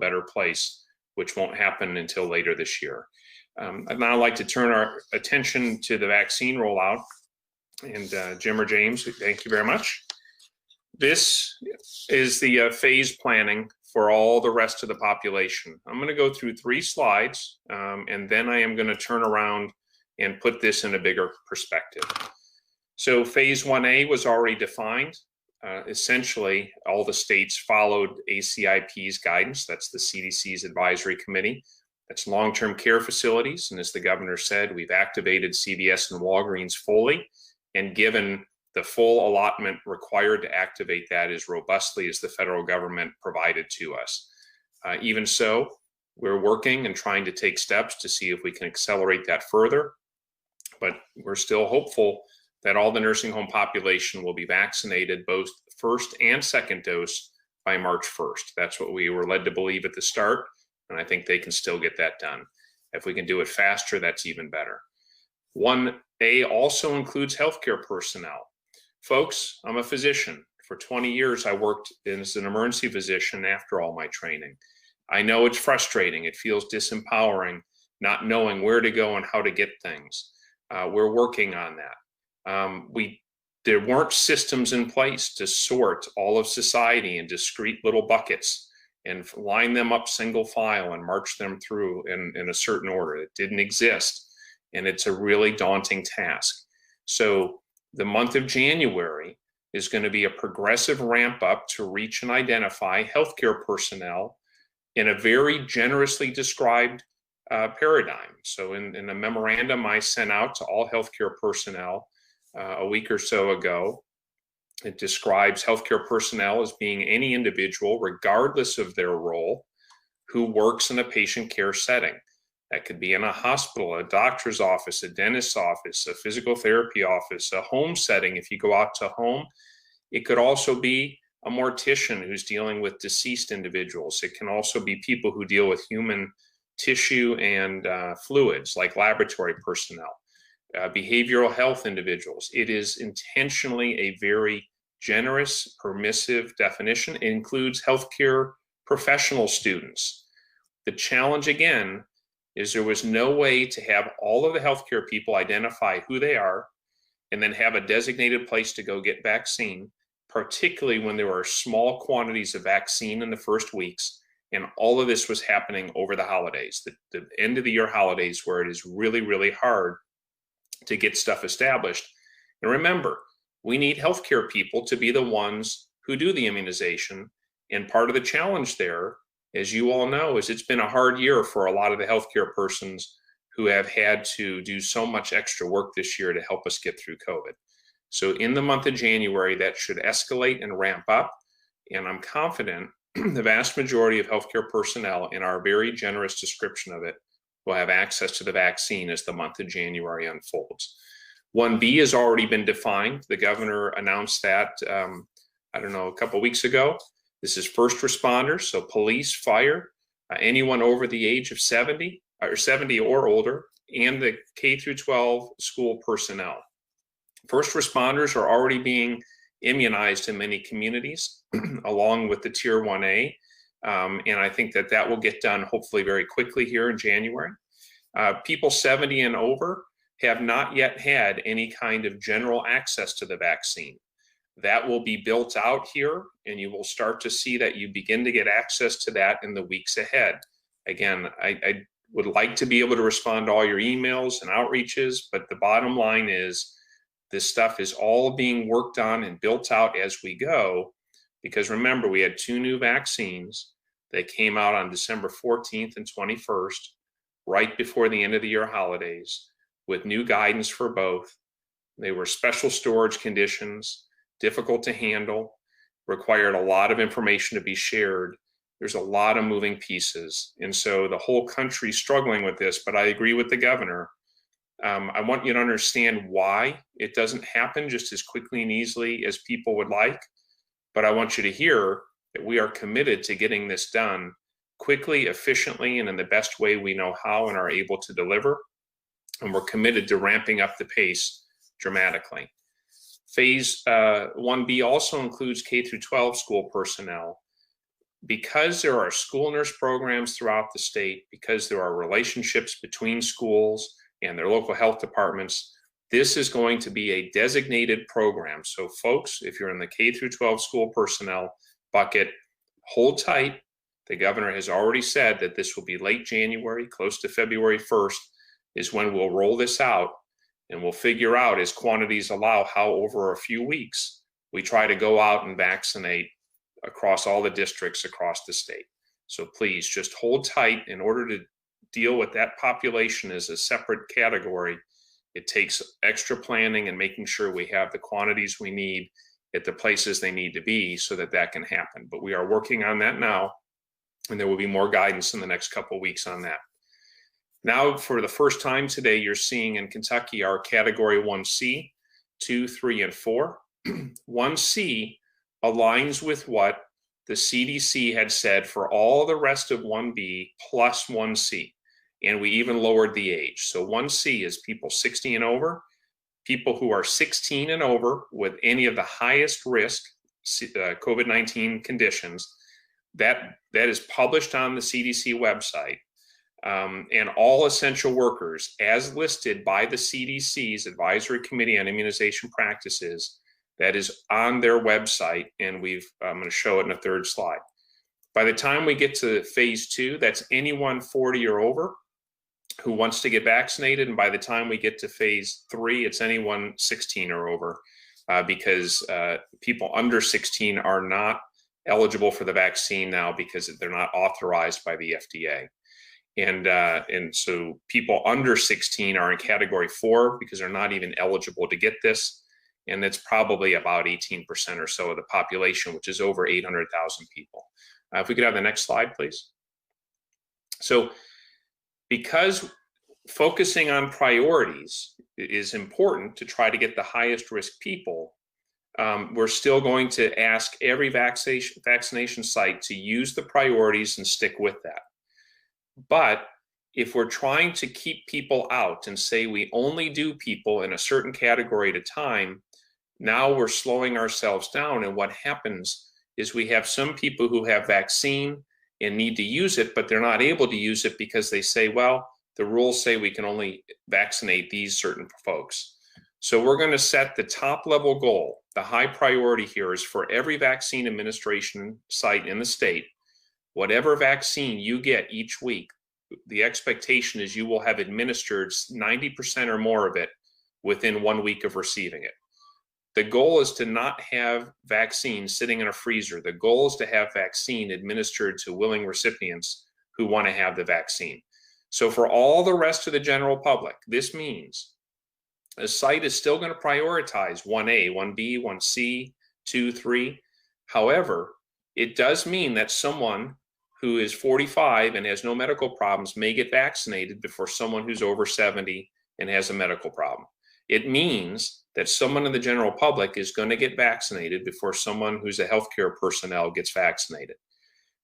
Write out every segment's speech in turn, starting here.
better place, which won't happen until later this year. I'd now like to turn our attention to the vaccine rollout. And Jim or James, thank you very much. This is the phase planning for all the rest of the population. I'm going to go through 3 slides, and then I am going to turn around and put this in a bigger perspective. So phase 1A was already defined. Essentially, all the states followed ACIP's guidance. That's the CDC's advisory committee. That's long-term care facilities. And as the governor said, we've activated CVS and Walgreens fully and given the full allotment required to activate that as robustly as the federal government provided to us. Even so, we're working and trying to take steps to see if we can accelerate that further. But we're still hopeful that all the nursing home population will be vaccinated, both first and second dose, by March 1st. That's what we were led to believe at the start, and I think they can still get that done. If we can do it faster, that's even better. 1A also includes healthcare personnel. Folks, I'm a physician. For 20 years, I worked as an emergency physician after all my training. I know it's frustrating. It feels disempowering, not knowing where to go and how to get things. We're working on that. There weren't systems in place to sort all of society in discrete little buckets and line them up single file and march them through in a certain order. It didn't exist, and it's a really daunting task. So the month of January is going to be a progressive ramp up to reach and identify healthcare personnel in a very generously described paradigm. So in a memorandum I sent out to all healthcare personnel a week or so ago, it describes healthcare personnel as being any individual, regardless of their role, who works in a patient care setting. That could be in a hospital, a doctor's office, a dentist's office, a physical therapy office, a home setting if you go out to home. It could also be a mortician who's dealing with deceased individuals. It can also be people who deal with human tissue and fluids, like laboratory personnel. Behavioral health individuals. It is intentionally a very generous, permissive definition. It includes healthcare professional students. The challenge, again, is there was no way to have all of the healthcare people identify who they are and then have a designated place to go get vaccine, particularly when there are small quantities of vaccine in the first weeks. And all of this was happening over the holidays, the end of the year holidays, where it is really, really hard to get stuff established. And remember, we need healthcare people to be the ones who do the immunization. And part of the challenge there, as you all know, is it's been a hard year for a lot of the healthcare persons who have had to do so much extra work this year to help us get through COVID. So in the month of January, that should escalate and ramp up. And I'm confident the vast majority of healthcare personnel, in our very generous description of it, will have access to the vaccine as the month of January unfolds. 1B has already been defined. The governor announced that, a couple of weeks ago. This is first responders, so police, fire, anyone over the age of 70 or older, and the K through 12 school personnel. First responders are already being immunized in many communities, along with the Tier 1A. And I think that will get done hopefully very quickly here in January. People 70 and over have not yet had any kind of general access to the vaccine. That will be built out here, and you will start to see that you begin to get access to that in the weeks ahead. Again, I would like to be able to respond to all your emails and outreaches, but the bottom line is this stuff is all being worked on and built out as we go. Because remember, we had 2 new vaccines that came out on December 14th and 21st, right before the end of the year holidays, with new guidance for both. They were special storage conditions, difficult to handle, required a lot of information to be shared. There's a lot of moving pieces. And so the whole country's struggling with this, but I agree with the governor. I want you to understand why it doesn't happen just as quickly and easily as people would like. But I want you to hear that we are committed to getting this done quickly, efficiently, and in the best way we know how and are able to deliver. And we're committed to ramping up the pace dramatically. Phase 1B also includes K through 12 school personnel. because there are school nurse programs throughout the state, because there are relationships between schools and their local health departments, this is going to be a designated program. So folks, if you're in the K through 12 school personnel bucket, hold tight. The governor has already said that this will be late January, close to February 1st is when we'll roll this out, and we'll figure out, as quantities allow, how over a few weeks we try to go out and vaccinate across all the districts across the state. So please just hold tight. In order to deal with that population as a separate category, it takes extra planning and making sure we have the quantities we need at the places they need to be so that that can happen. But we are working on that now, and there will be more guidance in the next couple of weeks on that. Now, for the first time today, you're seeing in Kentucky our Category 1C, 2, 3, and 4. 1C aligns with what the CDC had said for all the rest of 1B plus 1C. And we even lowered the age. So 1C is people 60 and over, people who are 16 and over with any of the highest risk COVID-19 conditions. That is published on the CDC website. And all essential workers, as listed by the CDC's Advisory Committee on Immunization Practices, that is on their website, and I'm going to show it in a third slide. By the time we get to phase 2, that's anyone 40 or over who wants to get vaccinated, and by the time we get to phase 3, it's anyone 16 or over, because people under 16 are not eligible for the vaccine now because they're not authorized by the FDA. And so people under 16 are in Category 4 because they're not even eligible to get this. And that's probably about 18% or so of the population, which is over 800,000 people. If we could have the next slide, please. So because focusing on priorities is important to try to get the highest risk people, we're still going to ask every vaccination site to use the priorities and stick with that. But if we're trying to keep people out and say we only do people in a certain category at a time, now we're slowing ourselves down. And what happens is we have some people who have vaccine and need to use it, but they're not able to use it because they say, well, the rules say we can only vaccinate these certain folks. So we're going to set the top level goal. The high priority here is for every vaccine administration site in the state, whatever vaccine you get each week, the expectation is you will have administered 90% or more of it within 1 week of receiving it. The goal is to not have vaccine sitting in a freezer. The goal is to have vaccine administered to willing recipients who want to have the vaccine. So for all the rest of the general public, this means a site is still going to prioritize 1A, 1B, 1C, 2, 3. However, it does mean that someone who is 45 and has no medical problems may get vaccinated before someone who's over 70 and has a medical problem. It means that someone in the general public is going to get vaccinated before someone who's a healthcare personnel gets vaccinated.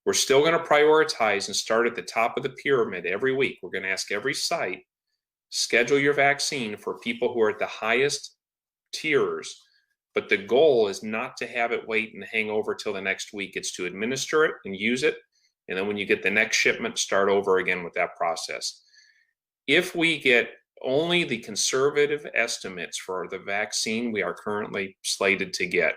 We're still going to prioritize and start at the top of the pyramid every week. We're going to ask every site, schedule your vaccine for people who are at the highest tiers, but the goal is not to have it wait and hang over till the next week. It's to administer it and use it, and then when you get the next shipment, start over again with that process. If we get only the conservative estimates for the vaccine we are currently slated to get,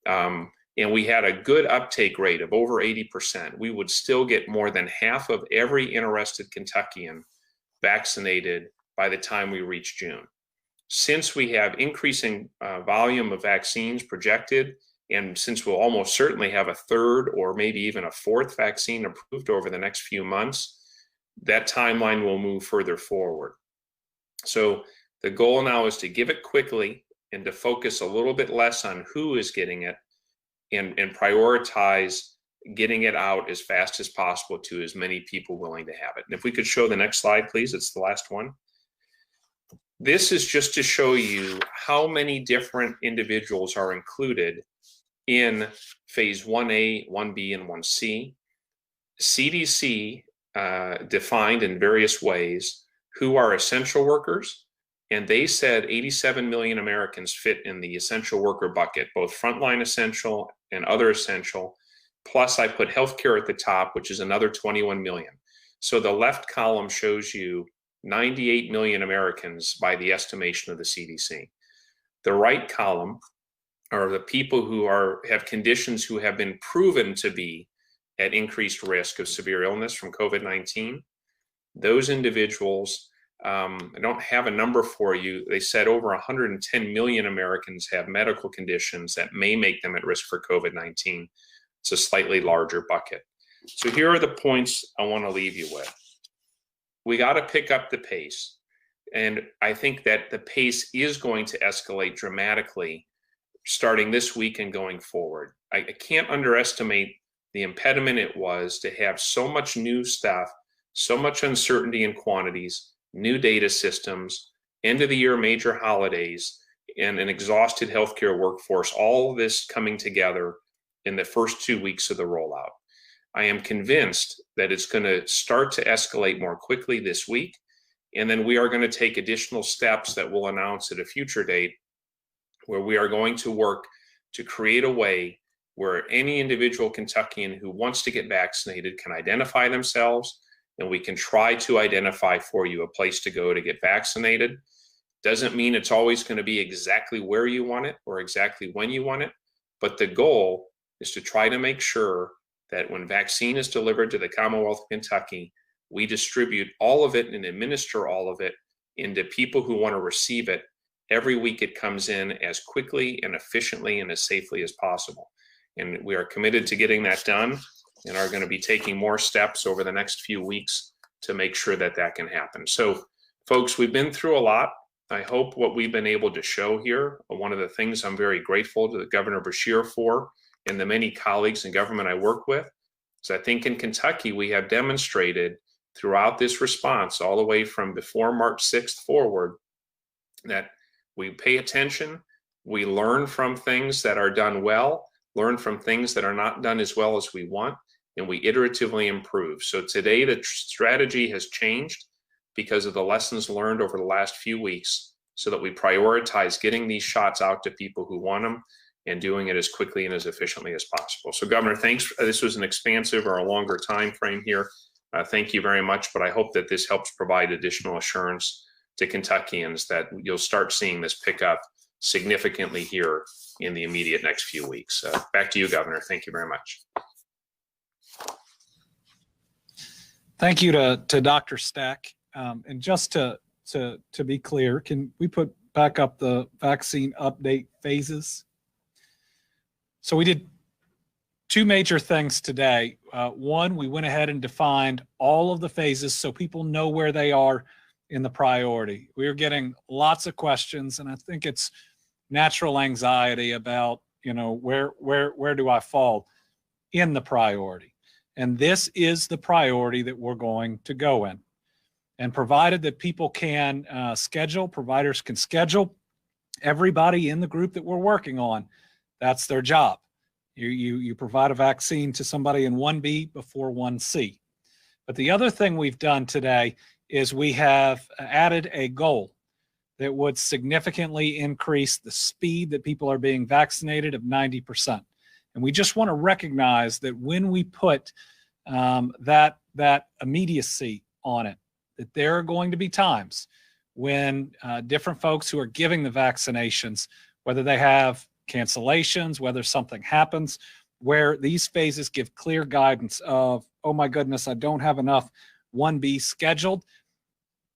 and we had a good uptake rate of over 80%, we would still get more than half of every interested Kentuckian vaccinated by the time we reach June. Since we have increasing volume of vaccines projected, and since we'll almost certainly have a third or maybe even a fourth vaccine approved over the next few months, that timeline will move further forward. So the goal now is to give it quickly and to focus a little bit less on who is getting it, and prioritize getting it out as fast as possible to as many people willing to have it. And if we could show the next slide, please, it's the last one. This is just to show you how many different individuals are included in phase 1A, 1B, and 1C. CDC defined in various ways who are essential workers, and they said 87 million Americans fit in the essential worker bucket, both frontline essential and other essential. plus I put healthcare at the top, which is another 21 million. So the left column shows you 98 million Americans by the estimation of the CDC. The right column are the people who have conditions who have been proven to be at increased risk of severe illness from COVID-19. Those individuals, I don't have a number for you. They said over 110 million Americans have medical conditions that may make them at risk for COVID-19. It's a slightly larger bucket. So here are the points I want to leave you with. We got to pick up the pace. And I think that the pace is going to escalate dramatically starting this week and going forward. I can't underestimate the impediment it was to have so much new stuff, so much uncertainty in quantities, new data systems, end of the year major holidays, and an exhausted healthcare workforce, all of this coming together in the first 2 weeks of the rollout. I am convinced that it's going to start to escalate more quickly this week, and then we are going to take additional steps that we'll announce at a future date, where we are going to work to create a way where any individual Kentuckian who wants to get vaccinated can identify themselves, and we can try to identify for you a place to go to get vaccinated. Doesn't mean it's always going to be exactly where you want it or exactly when you want it, but the goal is to try to make sure that when vaccine is delivered to the Commonwealth of Kentucky, we distribute all of it and administer all of it into people who want to receive it every week it comes in, as quickly and efficiently and as safely as possible. And we are committed to getting that done, and are going to be taking more steps over the next few weeks to make sure that that can happen. So folks, we've been through a lot. I hope what we've been able to show here, one of the things I'm very grateful to Governor Beshear for and the many colleagues in government I work with, is I think in Kentucky we have demonstrated throughout this response, all the way from before March 6th forward, that we pay attention, we learn from things that are done well, learn from things that are not done as well as we want, and we iteratively improve. So today the strategy has changed because of the lessons learned over the last few weeks, so that we prioritize getting these shots out to people who want them and doing it as quickly and as efficiently as possible. So Governor, thanks. This was an expansive or a longer time frame here. Thank you very much, but I hope that this helps provide additional assurance to Kentuckians that you'll start seeing this pick up significantly here in the immediate next few weeks. Back to you, Governor. Thank you very much. Thank you to Dr. Stack. And just to be clear, can we put back up the vaccine update phases? So we did two major things today. One, we went ahead and defined all of the phases so people know where they are in the priority. We are getting lots of questions, and I think it's natural anxiety about, where do I fall in the priority? And this is the priority that we're going to go in. And provided that people can providers can schedule everybody in the group that we're working on, that's their job. You provide a vaccine to somebody in 1B before 1C. But the other thing we've done today is we have added a goal that would significantly increase the speed that people are being vaccinated of 90%. And we just want to recognize that when we put that immediacy on it, that there are going to be times when different folks who are giving the vaccinations, whether they have cancellations, whether something happens, where these phases give clear guidance of, oh my goodness, I don't have enough 1B scheduled.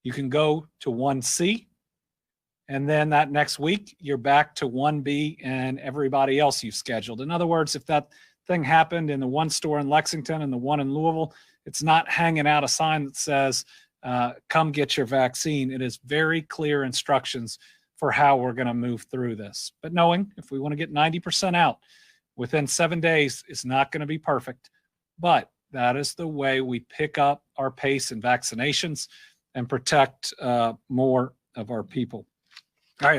You can go to 1C, and then that next week, you're back to 1B and everybody else you've scheduled. In other words, if that thing happened in the one store in Lexington and the one in Louisville, it's not hanging out a sign that says, come get your vaccine. It is very clear instructions for how we're going to move through this. But knowing if we want to get 90% out within 7 days, it's not going to be perfect. But that is the way we pick up our pace in vaccinations and protect more of our people. All right.